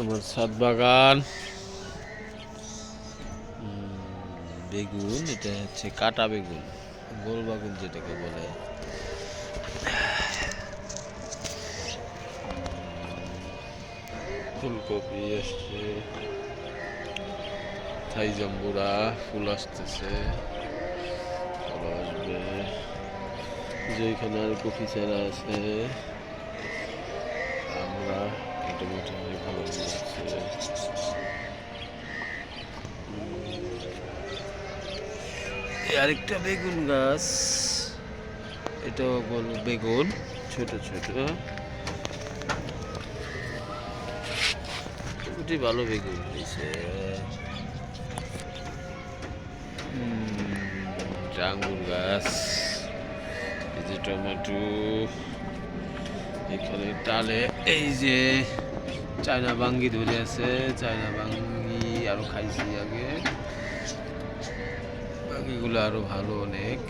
আমার ছাদ বাগান বেগুন, এটা হচ্ছে কাটা বেগুন, গোল বেগুন যেটাকে বলে। ফুলকপি আসছে, থাই জাম্বুরা ফুল আসতেছে, আরো আসবে। যেখানে আর কফি চারা আছে, আমরা মোটামুটি ভালো লাগছে। আরেকটা বেগুন গাছ, এটাও বলবো বেগুন, ছোট ছোট মোটামুটি ভালো বেগুন হয়েছে। আঙ্গুর গাছ, এই যে টমেটো, এখানে টালে এই যে চায়না বাঙ্গি ধরে আছে। চায়না বাঙ্গি আরো খাইছি আগে, বাকিগুলো আরো ভালো অনেক।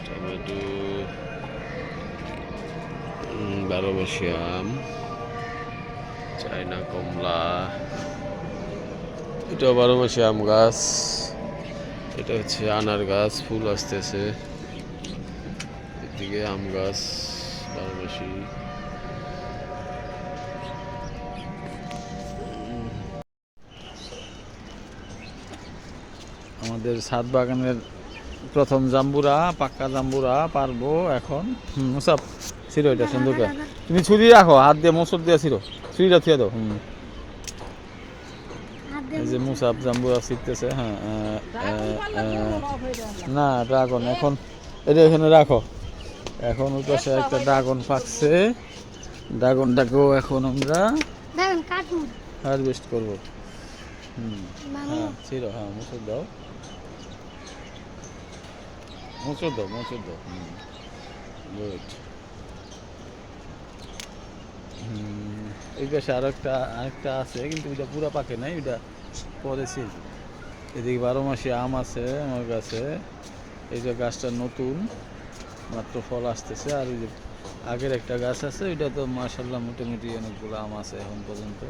টমেটো, 12 মাসি আম, চায়না কমলা, এটা 12 মাসি আম গাছ। এটা হচ্ছে আনার গাছ, ফুল আসতেছে। এদিকে আম গাছ 12 মাসি। আমাদের ছাদ বাগানের প্রথম জাম্বুরা, পাক্কা জাম্বুরা পারবো এখন। মুসাফ ছিড়ো, এটা সুন্দর করে তুমি ছুরি রাখো, হাত দিয়ে মোচড় দিয়ে ছিড়ো, ছুরিটা থুয়ে দাও। এই যে মুসাফ জাম্বুরা ছিটতেছে। হ্যাঁ, না ড্রাগন এখন এটা এখানে রাখো। এখন ওই পাশে একটা ড্রাগন পাকছে, ড্রাগনটাকেও এখন আমরা হারভেস্ট করবো। হ্যাঁ ছিড়ো, হ্যাঁ মোচড় দাও, মোচড় দাও, মোচড় দাও। গুড। এই পাশে আরেকটা আছে, কিন্তু ওইটা পুরা পাকে নাই, ওইটা পরে ছিল। এদিকে 12 মাসি আম আছে আমার কাছে। এই যে গাছটা নতুন, মাত্র ফল আসতেছে। আর ওই যে আগের একটা গাছ আছে, ওইটা তো মাশাআল্লাহ মোটামুটি অনেকগুলো আম আছে এখন পর্যন্ত।